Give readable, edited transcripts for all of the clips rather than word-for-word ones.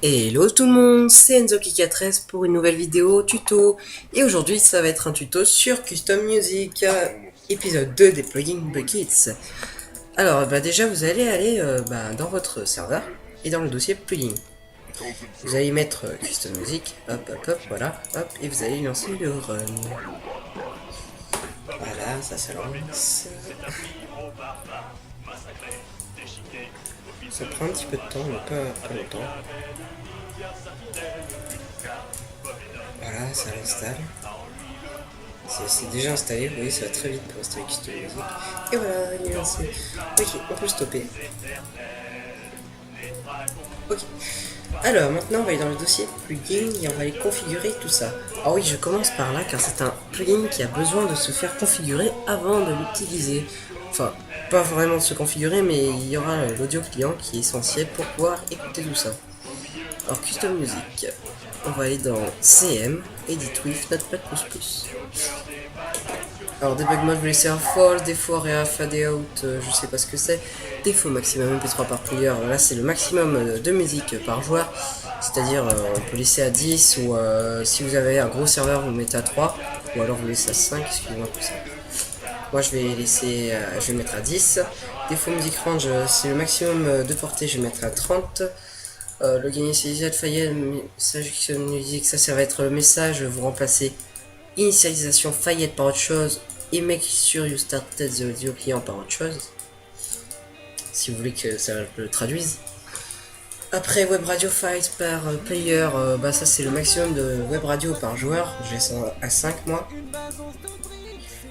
Hello tout le monde, c'est Enzo13 pour une nouvelle vidéo tuto. Et aujourd'hui ça va être un tuto sur Custom Music, épisode 2 des plugins Buckets. Alors déjà vous allez aller dans votre serveur et dans le dossier plugin. Vous allez mettre Custom Music, hop, voilà, hop, et vous allez lancer le run. Voilà, ça lance. Ça prend un petit peu de temps, mais pas longtemps. Voilà, ça l'installe. C'est déjà installé, vous voyez, ça va très vite pour installer Custom Music. Et voilà, il est lancé. Ok, on peut stopper. Ok. Alors, maintenant, on va aller dans le dossier plugin et on va aller configurer tout ça. Ah oui, je commence par là car c'est un plugin qui a besoin de se faire configurer avant de l'utiliser. Enfin, pas vraiment de se configurer, mais il y aura l'audio client qui est essentiel pour pouvoir écouter tout ça. Alors, Custom Music, on va aller dans CM, Edit with Notepad++. Alors debug mode, vous laissez un false, défaut area fade out, je sais pas ce que c'est. Défaut maximum MP3 par player, là c'est le maximum de musique par joueur. C'est-à-dire on peut laisser à 10 ou si vous avez un gros serveur vous mettez à 3 ou alors vous laissez à 5, excusez-moi pour ça. Moi je vais laisser, je vais mettre à 10. Défaut music range, c'est le maximum de portée, je vais mettre à 30. Le gain initialisé file message music, ça va être le message, vous remplacez initialisation fayette par autre chose et make sure you started the audio client par autre chose si vous voulez que ça le traduise. Après web radio files par player, ça c'est le maximum de web radio par joueur, je laisse à 5 moi.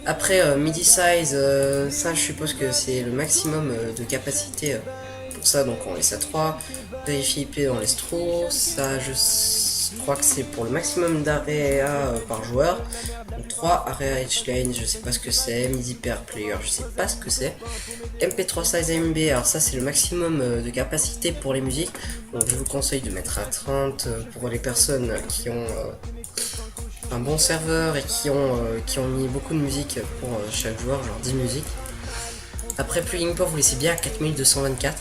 Après MIDI size, ça je suppose que c'est le maximum de capacité pour ça, donc on laisse à 3. Vérifie IP, on laisse trop, ça je crois que c'est pour le maximum d'area par joueur. Donc 3 area H-line, je sais pas ce que c'est. MIDI per player, je sais pas ce que c'est. MP3 size MB, alors ça c'est le maximum de capacité pour les musiques. Donc je vous conseille de mettre à 30 pour les personnes qui ont un bon serveur et qui ont mis beaucoup de musique pour chaque joueur, genre 10 musiques. Après plugin port, vous laissez bien à 4224.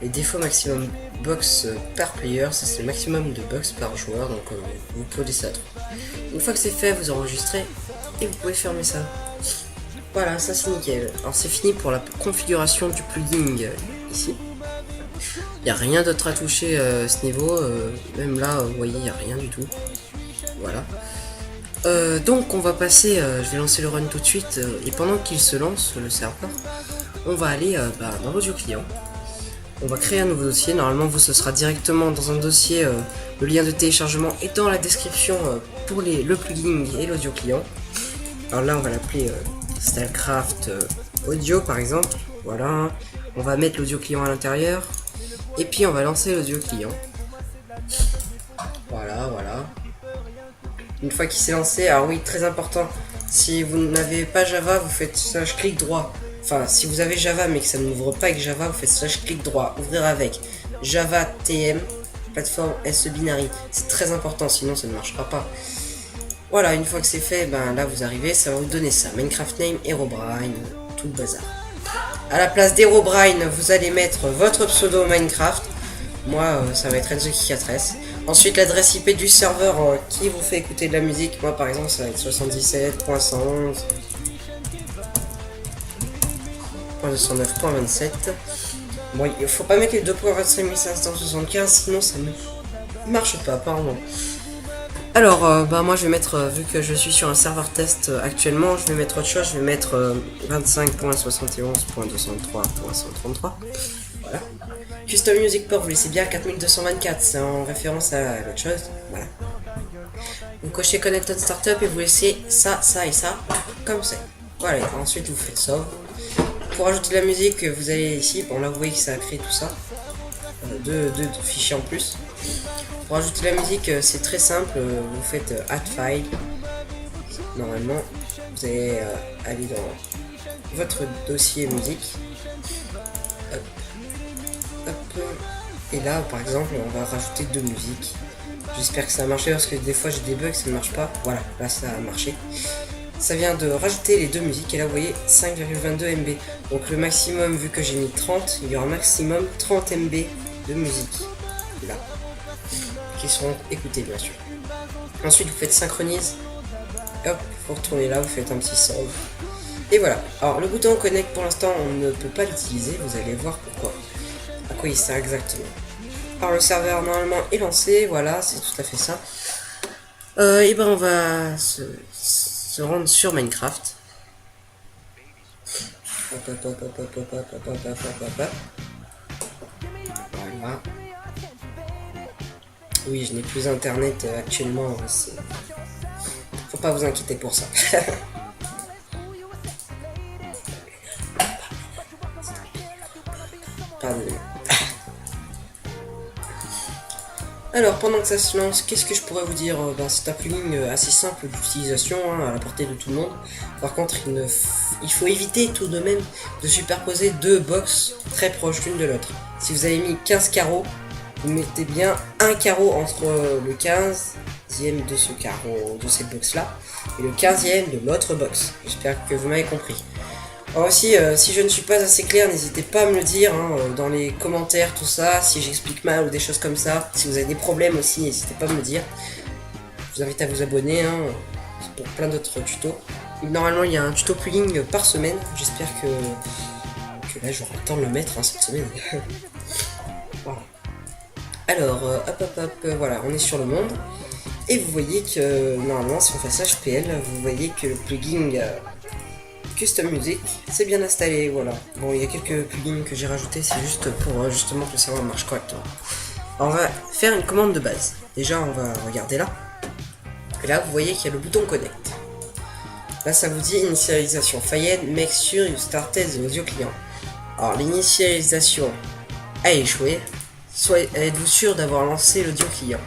Les défauts maximum box par player, ça c'est le maximum de box par joueur, donc vous pouvez laisser à 3. Une fois que c'est fait, vous enregistrez et vous pouvez fermer ça. Voilà, ça c'est nickel. Alors c'est fini pour la configuration du plugin ici. Il n'y a rien d'autre à toucher à ce niveau, même là, vous voyez, il n'y a rien du tout. Voilà. Donc on va passer, je vais lancer le run tout de suite, et pendant qu'il se lance, le serveur, on va aller dans l'audio client. On va créer un nouveau dossier, normalement ce sera directement dans un dossier, le lien de téléchargement est dans la description pour le plugin et l'audio client. Alors là on va l'appeler Stylecraft Audio par exemple, voilà, on va mettre l'audio client à l'intérieur, et puis on va lancer l'audio client. Voilà. Une fois qu'il s'est lancé, alors oui, très important, si vous n'avez pas Java, vous faites /clic droit. Enfin, si vous avez Java mais que ça n'ouvre pas avec Java, vous faites /clic droit, ouvrir avec Java TM, plateforme SE binary. C'est très important, sinon ça ne marchera pas. Voilà, une fois que c'est fait, là vous arrivez, ça va vous donner ça. Minecraft name, Herobrine, tout le bazar. À la place d'Herobrine, vous allez mettre votre pseudo Minecraft. Moi, ça va être Enzo13. Ensuite, l'adresse IP du serveur qui vous fait écouter de la musique. Moi, par exemple, ça va être 77.111.209.27. Bon, il faut pas mettre les 2.25575, sinon ça ne marche pas, pardon. Alors, moi je vais mettre, vu que je suis sur un serveur test actuellement, je vais mettre autre chose, je vais mettre 25.71.203.133. Voilà. Custom Music Port, vous laissez bien 4224, c'est en référence à l'autre chose. Voilà. Vous cochez Connect on Startup et vous laissez ça et ça, comme ça. Voilà, ensuite vous faites sauve. Pour ajouter de la musique, vous allez ici, bon là vous voyez que ça a créé tout ça. Deux fichiers en plus. Pour ajouter la musique, c'est très simple, vous faites add file. Normalement, vous allez aller dans votre dossier musique. Hop. Et là, par exemple, on va rajouter 2 musiques. J'espère que ça a marché parce que des fois j'ai des bugs, ça ne marche pas. Voilà, là ça a marché. Ça vient de rajouter les 2 musiques et là vous voyez 5,22 MB. Donc le maximum, vu que j'ai mis 30, il y aura un maximum 30 MB de musique. Là. qui seront écoutés bien sûr. Ensuite vous faites synchronise, hop, vous retournez là, vous faites un petit solve. Et voilà. Alors le bouton connect pour l'instant on ne peut pas l'utiliser, vous allez voir pourquoi. À quoi il sert exactement. Alors le serveur normalement est lancé, voilà, c'est tout à fait ça. Et ben on va se rendre sur Minecraft. Voilà. Oui, je n'ai plus internet actuellement, faut pas vous inquiéter pour ça. Pardon. Alors pendant que ça se lance, qu'est-ce que je pourrais vous dire? C'est un plugin assez simple d'utilisation, hein, à la portée de tout le monde. Par contre il faut éviter tout de même de superposer deux box très proches l'une de l'autre. Si vous avez mis 15 carreaux, vous mettez bien un carreau entre le 15e de ce carreau, de cette box là, et le 15e de l'autre box. J'espère que vous m'avez compris. Alors aussi, si je ne suis pas assez clair, n'hésitez pas à me le dire hein, dans les commentaires, tout ça, si j'explique mal ou des choses comme ça. Si vous avez des problèmes aussi, n'hésitez pas à me le dire. Je vous invite à vous abonner hein, pour plein d'autres tutos. Normalement, il y a un tuto plugin par semaine. J'espère que là, j'aurai le temps de le mettre hein, cette semaine. Voilà. Alors, voilà, on est sur le monde. Et vous voyez que, normalement, si on fait HPL, vous voyez que le plugin... Custom Music, c'est bien installé, voilà. Bon, il y a quelques plugins que j'ai rajoutés, c'est juste pour justement que le serveur marche correctement. Alors, on va faire une commande de base. Déjà, on va regarder là. Et là, vous voyez qu'il y a le bouton Connect. Là, ça vous dit initialisation. Fayette, make sure you started the audio client. Alors, l'initialisation a échoué. Êtes-vous sûr d'avoir lancé l'audio client?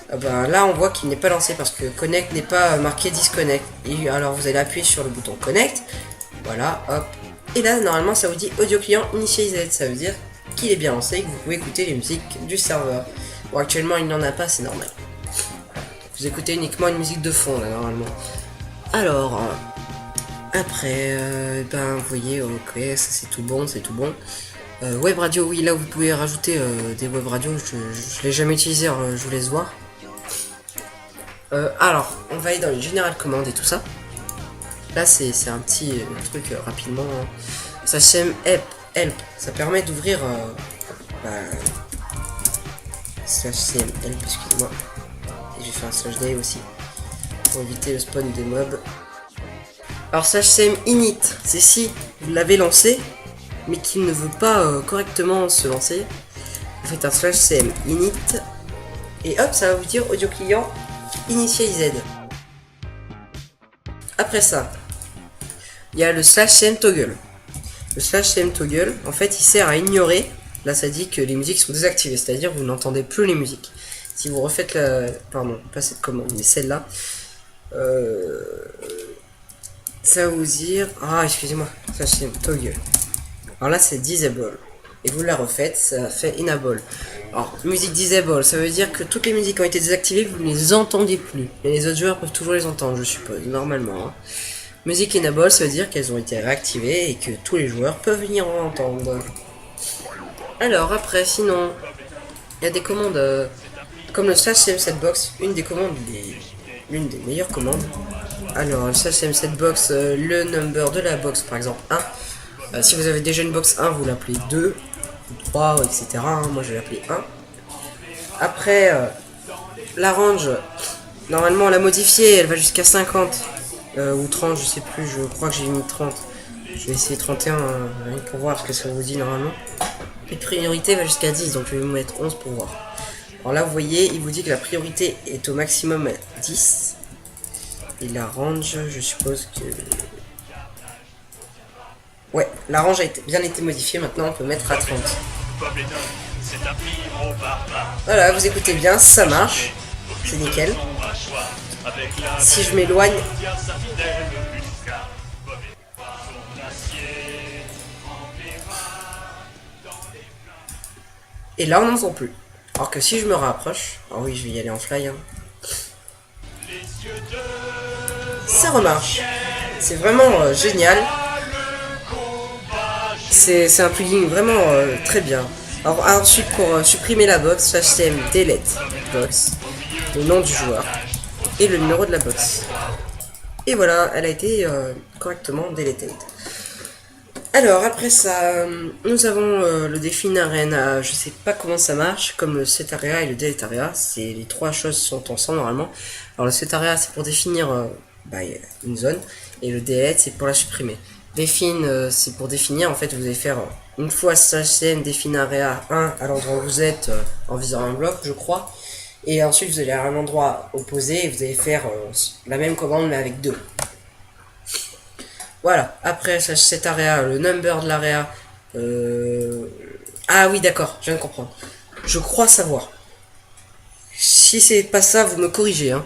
Là on voit qu'il n'est pas lancé parce que connect n'est pas marqué disconnect. Et alors vous allez appuyer sur le bouton connect. Voilà, hop. Et là normalement ça vous dit audio client initialisé. Ça veut dire qu'il est bien lancé et que vous pouvez écouter les musiques du serveur. Bon actuellement il n'en a pas, c'est normal. Vous écoutez uniquement une musique de fond là normalement. Alors après vous voyez ok ça c'est tout bon, c'est tout bon. Web radio, oui là vous pouvez rajouter des web radios, je l'ai jamais utilisé, alors je vous laisse voir. Alors, on va aller dans les générales commandes et tout ça. Là, c'est un petit truc rapidement. Hein. Ça s'aime help. Ça permet d'ouvrir. Ça s'aime help, excusez-moi. Et j'ai fait un slash day aussi pour éviter le spawn des mobs. Alors, ça s'aime init. C'est si vous l'avez lancé, mais qu'il ne veut pas correctement se lancer. Vous faites un slash cm init et hop, ça va vous dire audio client initialisé. Après ça, il y a le slash cm toggle. Le slash cm toggle, en fait, il sert à ignorer. Là, ça dit que les musiques sont désactivées, c'est-à-dire que vous n'entendez plus les musiques. Si vous refaites la, pardon, pas cette commande, mais celle-là, ça va vous dire, excusez-moi, slash cm toggle. Alors là, c'est disable. Et vous la refaites, ça fait enable. Alors, musique disable, ça veut dire que toutes les musiques ont été désactivées, vous ne les entendez plus. Et les autres joueurs peuvent toujours les entendre, je suppose, normalement. Hein. Musique enable, ça veut dire qu'elles ont été réactivées et que tous les joueurs peuvent venir en entendre. Alors, après, sinon, il y a des commandes comme le slash cm7box, l'une des meilleures commandes. Alors, le slash cm7box, le number de la box, par exemple 1. Si vous avez déjà une box 1, vous l'appelez 2, 3, etc. Hein, moi je vais l'appeler 1. Après, la range, normalement on l'a modifiée, elle va jusqu'à 50 ou 30, je sais plus, je crois que j'ai mis 30. Je vais essayer 31 pour voir ce que ça vous dit normalement. Et priorité va jusqu'à 10, donc je vais vous mettre 11 pour voir. Alors là vous voyez, il vous dit que la priorité est au maximum 10. Et la range, je suppose que... Ouais, la range a bien été modifiée, maintenant on peut mettre à 30. Voilà, vous écoutez bien, ça marche. C'est nickel. Si je m'éloigne... Et là on n'entend plus. Alors que si je me rapproche... Ah oui, je vais y aller en fly. Hein. Ça remarche. C'est vraiment génial. C'est un plugin vraiment très bien. Alors ensuite pour supprimer la box, HTML delete box, le nom du joueur et le numéro de la box. Et voilà, elle a été correctement deleted. Alors après ça, nous avons le define arena, je sais pas comment ça marche, comme le set area et le delete area, c'est les trois choses sont ensemble normalement. Alors le set area c'est pour définir une zone et le delete c'est pour la supprimer. Define c'est pour définir, en fait vous allez faire une fois /n define area 1 à l'endroit où vous êtes en visant un bloc je crois. Et ensuite vous allez à un endroit opposé et vous allez faire la même commande mais avec 2. Voilà, après cet area, le number de l'area. Ah oui d'accord, je viens de comprendre. Je crois savoir. Si c'est pas ça, vous me corrigez. Hein.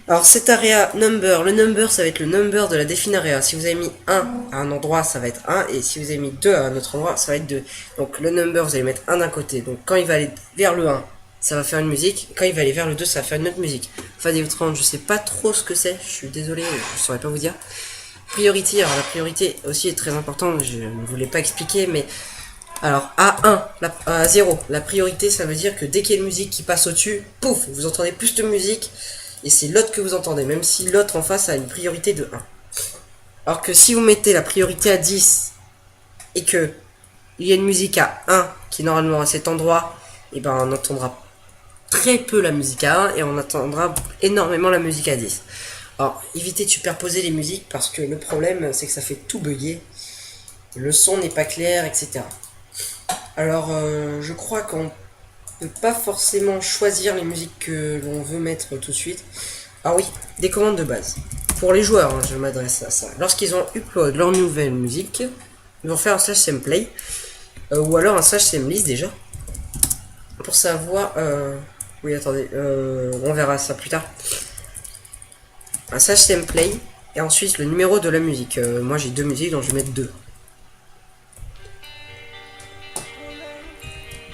Alors cet area number, le number ça va être le number de la define area. Si vous avez mis 1 à un endroit, ça va être 1. Et si vous avez mis 2 à un autre endroit, ça va être 2. Donc le number, vous allez mettre 1 d'un côté. Donc quand il va aller vers le 1, ça va faire une musique. Quand il va aller vers le 2, ça va faire une autre musique. Enfin, des 30, je sais pas trop ce que c'est. Je suis désolé, je saurais pas vous dire. Priority, alors la priorité aussi est très importante. Je ne voulais pas expliquer, mais alors à 1, à 0, la priorité ça veut dire que dès qu'il y a une musique qui passe au-dessus, pouf, vous entendez plus de musique et c'est l'autre que vous entendez, même si l'autre en face a une priorité de 1. Alors que si vous mettez la priorité à 10 et que il y a une musique à 1 qui est normalement à cet endroit, et ben on entendra très peu la musique à 1 et on entendra énormément la musique à 10. Alors évitez de superposer les musiques parce que le problème c'est que ça fait tout bugger, le son n'est pas clair, etc. Alors je crois qu'on peut pas forcément choisir les musiques que l'on veut mettre tout de suite. Ah oui, des commandes de base. Pour les joueurs, hein, je m'adresse à ça. Lorsqu'ils ont upload leur nouvelle musique, ils vont faire un /samplay ou alors un /samlist déjà. Pour savoir... Oui, attendez, on verra ça plus tard. Un /samplay et ensuite le numéro de la musique. Moi j'ai 2 musiques donc je vais mettre 2.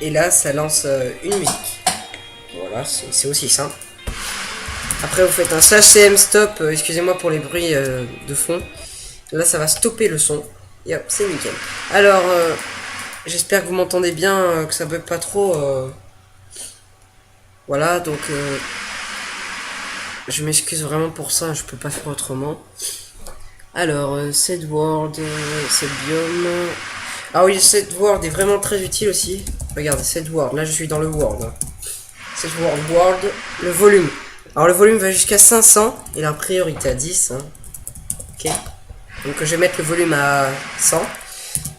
Et là ça lance une musique. Voilà, c'est aussi simple. Après vous faites un /cm stop, excusez-moi pour les bruits de fond. Là ça va stopper le son. Et hop, c'est nickel. Alors j'espère que vous m'entendez bien, que ça bug pas trop. Voilà, donc je m'excuse vraiment pour ça, je peux pas faire autrement. Alors, set word, set biome. Ah oui, set word est vraiment très utile aussi. Regardez, set word, là je suis dans le word. Hein. Set word, le volume. Alors le volume va jusqu'à 500 et la priorité à 10. Hein. Ok. Donc je vais mettre le volume à 100.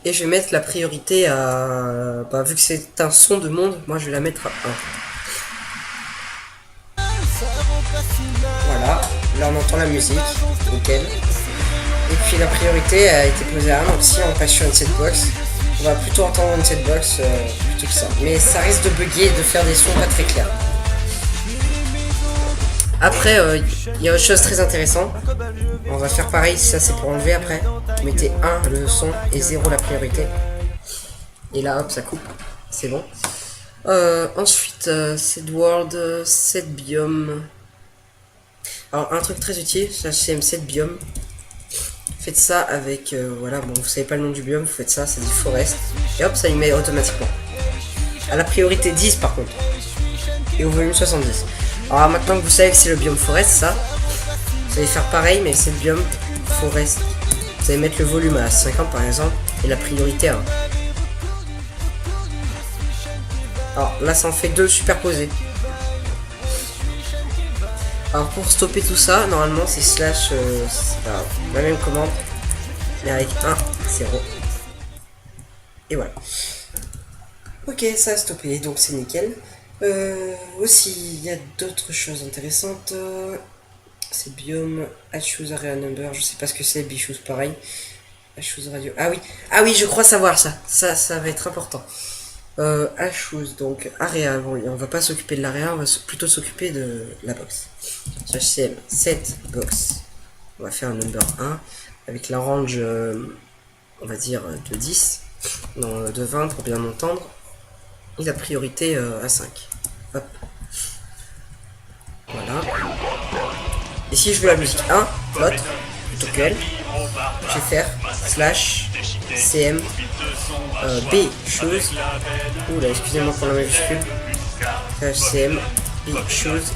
Et je vais mettre la priorité à... Bah, vu que c'est un son de monde, moi je vais la mettre à 1. Voilà, là on entend la musique, nickel. Et puis la priorité a été posée à 1, donc si on passe sur une setbox, on va plutôt entendre une setbox plutôt que ça. Mais ça risque de bugger et de faire des sons pas très clairs. Après, il y a autre chose très intéressante. On va faire pareil, ça c'est pour enlever après. Vous mettez 1 le son et 0 la priorité. Et là hop, ça coupe, c'est bon. Ensuite, set word, set biome. Alors un truc très utile, c'est set biome. Faites ça avec, voilà, bon vous savez pas le nom du biome, vous faites ça, ça dit forest. Et hop, ça y met automatiquement. À la priorité 10 par contre. Et au volume 70. Alors maintenant que vous savez que c'est le biome forest, ça, vous allez faire pareil, mais c'est le biome forest. Vous allez mettre le volume à 50 par exemple, et la priorité à 1. Alors là ça en fait 2 superposés. Alors pour stopper tout ça, normalement c'est slash, la même commande, mais avec 1, 0. Et voilà. Ok, ça a stoppé, donc c'est nickel. Aussi, il y a d'autres choses intéressantes. C'est biome, choose area number, je sais pas ce que c'est, choose pareil. Choose radio. Ah oui, je crois savoir ça. Ça va être important. Choose, donc area, bon, on va pas s'occuper de l'area, on va plutôt s'occuper de la box. HCM set box. On va faire un number 1 avec la range, on va dire de 10, non, de 20 pour bien entendre. Et la priorité à 5. Hop. Voilà. Et si je veux la musique 1, l'autre, plutôt qu'elle, je vais faire slash CM, B shoes, oula excusez-moi pour la majuscule, CM, B shoes,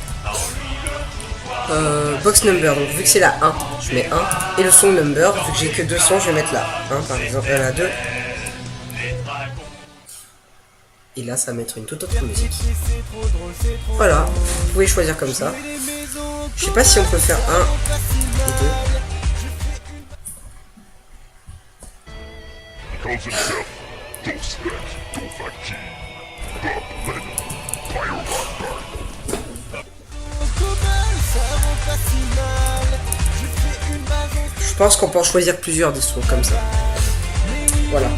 box number, donc vu que c'est la 1, je mets 1, et le song number, vu que j'ai que 2 sons, je vais mettre la 1 par exemple, la 2. Et là, ça va mettre une toute autre musique. Voilà, vous pouvez choisir comme ça. Je sais pas si on peut faire 1 et 2. Je pense qu'on peut en choisir plusieurs des sons comme ça. Voilà.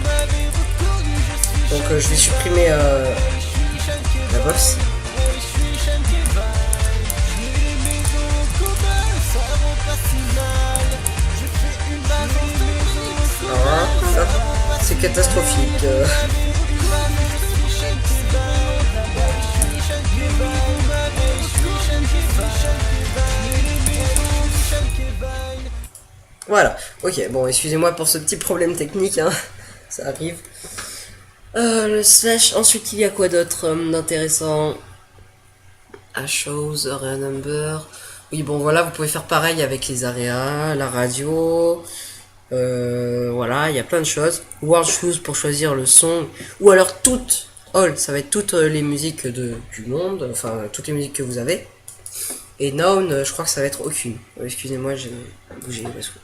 Donc je vais supprimer la box. Alors là, c'est catastrophique. Voilà, ok, bon, excusez-moi pour ce petit problème technique, hein. Ça arrive. Le slash, ensuite il y a quoi d'autre d'intéressant? A chose, area number. Oui, bon, voilà, vous pouvez faire pareil avec les areas, la radio. Voilà, il y a plein de choses. World choose pour choisir le son. Ou alors toutes, all, ça va être toutes les musiques du monde, enfin toutes les musiques que vous avez. Et noun, je crois que ça va être aucune. Excusez-moi, j'ai bougé parce que.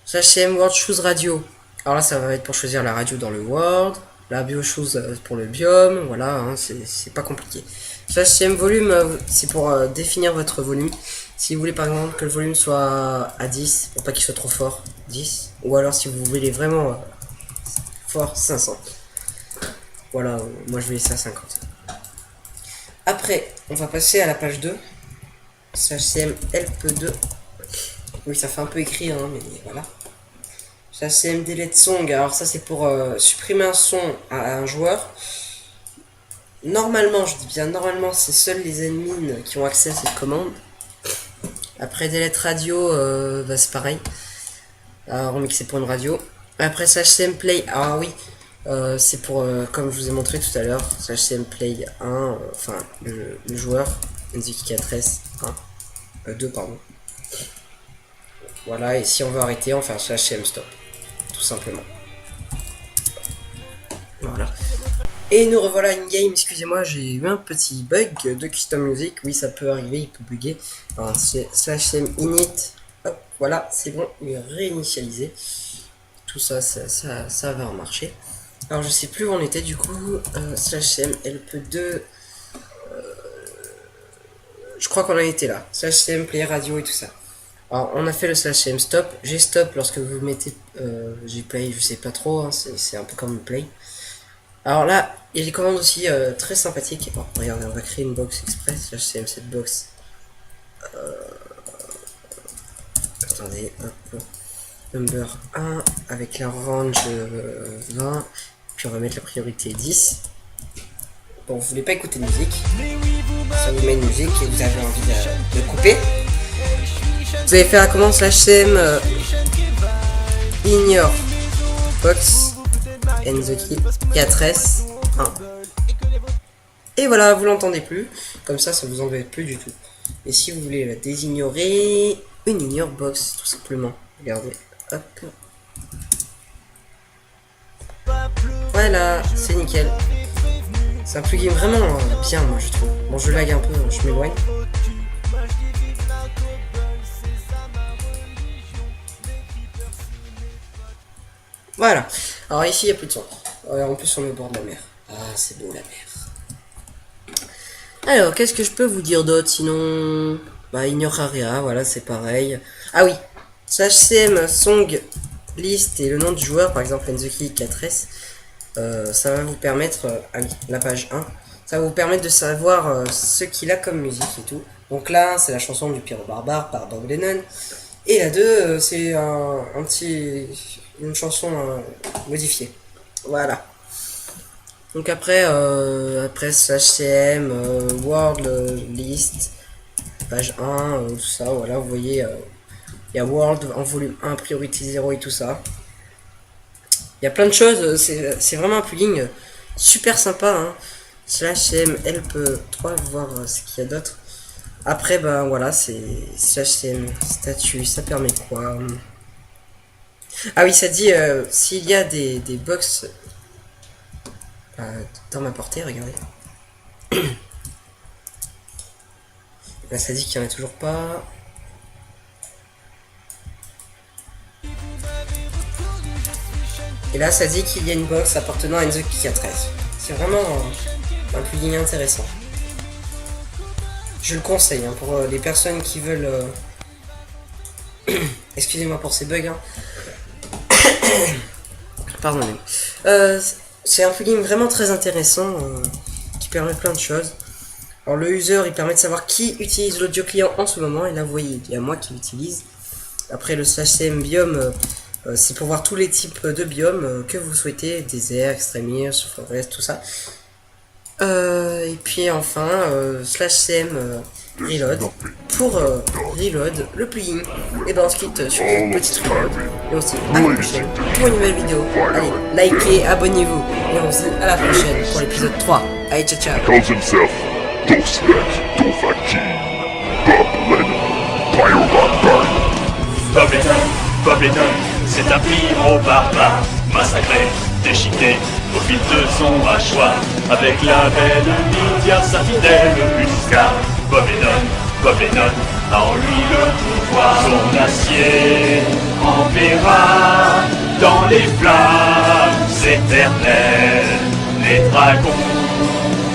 Slash CM World choose radio. Alors là, ça va être pour choisir la radio dans le World. La bio chose pour le biome, voilà, hein, c'est pas compliqué. Slash CM volume, c'est pour définir votre volume. Si vous voulez par exemple que le volume soit à 10, pour pas qu'il soit trop fort, 10. Ou alors si vous voulez vraiment fort, 500. Voilà, moi je vais laisser à 50. Après, on va passer à la page 2. Slash CM LP2. Oui, ça fait un peu écrit, hein, mais voilà. Ça c'est M delete song, alors ça c'est pour supprimer un son à un joueur. Normalement, je dis bien normalement, c'est seuls les admins qui ont accès à cette commande. Après delete radio, bah, c'est pareil. Remixer pour une radio. Après CM play, ah oui, c'est pour, comme je vous ai montré tout à l'heure, CM play 1, enfin le joueur, NZK4S 1, 2 pardon. Voilà, et si on veut arrêter, on fait un CM stop. Tout simplement. Voilà. Et nous revoilà in-game, excusez-moi, j'ai eu un petit bug de custom music, oui ça peut arriver, il peut bugger. Alors c'est /m init, hop, voilà, c'est bon, il est réinitialisé. Tout ça, ça va marcher. Alors je sais plus où on était du coup, /m lp2, je crois qu'on en était là, /m play radio et tout ça. Alors on a fait le /m stop, j'ai stop lorsque vous mettez j'ai play, je sais pas trop, hein, c'est un peu comme play. Alors là, il y a des commandes aussi très sympathiques. Bon, regardez, on va créer une box express, /m cette box. Attendez, hop, number 1 avec la range 20, puis on va mettre la priorité 10. Bon, vous voulez pas écouter de musique, ça vous met une musique et vous avez envie de couper. Vous allez faire la commande /m in your box and the key 4S 1. Et voilà, vous l'entendez plus, comme ça vous embête plus du tout. Et si vous voulez la désignorer, une in your box tout simplement. Regardez, hop. Voilà, c'est nickel. C'est un plugin vraiment bien, moi je trouve. Bon, je lag un peu, je m'éloigne. Voilà. Alors ici, il n'y a plus de son. En plus, on est au bord de la mer. Ah, c'est beau la mer. Alors, qu'est-ce que je peux vous dire d'autre sinon? Bah, ignore area, voilà, c'est pareil. Ah oui, /cm song list et le nom du joueur, par exemple NZK 4S, ça va vous permettre, ah oui, la page 1, ça va vous permettre de savoir ce qu'il a comme musique et tout. Donc là, c'est la chanson du Pyro Barbare par Bob Lennon. Et la 2, c'est une chanson modifiée. Voilà. Donc après /cm world list page 1 tout ça, voilà, vous voyez il y a world en volume 1 priorité 0 et tout ça. Il y a plein de choses, c'est vraiment un plugin super sympa. Hein. /cm help 3, voir ce qu'il y a d'autre. Après, ben voilà, c'est /cm statut, ça permet quoi? Ah oui, ça dit s'il y a des box dans ma portée, regardez. Là, ça dit qu'il n'y en a toujours pas. Et là, ça dit qu'il y a une box appartenant à Enzo Kika 13. C'est vraiment un plugin intéressant. Je le conseille hein, pour les personnes qui veulent... Excusez-moi pour ces bugs. Hein. Pardonnez-moi. C'est un plugin vraiment très intéressant qui permet plein de choses. Alors le user, il permet de savoir qui utilise l'audio client en ce moment. Et là, vous voyez, il y a moi qui l'utilise. Après, le /cm biome... c'est pour voir tous les types de biomes que vous souhaitez, désert, extrémir, forêt, tout ça. Et puis enfin, /cm reload pour reload le plugin. Et ben on se quitte sur cette petite reload. Et on se dit à la prochaine pour une nouvelle vidéo. Allez, likez, abonnez-vous. Et on se dit à la prochaine pour l'épisode 3. Allez, ciao ciao. Bob c'est un pyro barbare, massacré, déchiqueté, au fil de son hachoir, avec la belle Lydia, sa fidèle Musca. Bob Lennon a en lui le pouvoir, son acier enverra dans les flammes éternelles, les dragons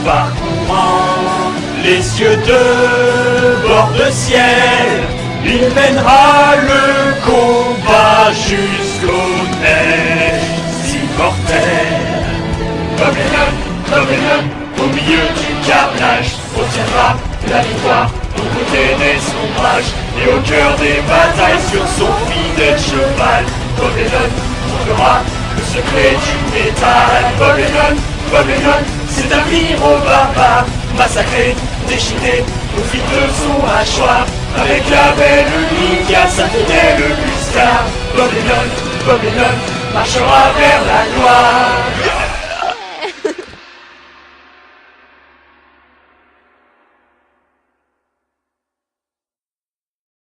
parcourant les cieux de bord de ciel. Il mènera le combat jusqu'aux neiges immortelles. Bob Lennon, au milieu du carnage, obtiendra la victoire aux côtés des ombrages et au cœur des batailles sur son fidèle cheval. Bob Lennon trouvera le secret du métal. Bob Lennon, c'est un pyro barbare, massacré, déchiqueté, au fil de son hachoir, avec la belle Lydia, sa fidèle Musca. Bob Lennon marchera vers la gloire.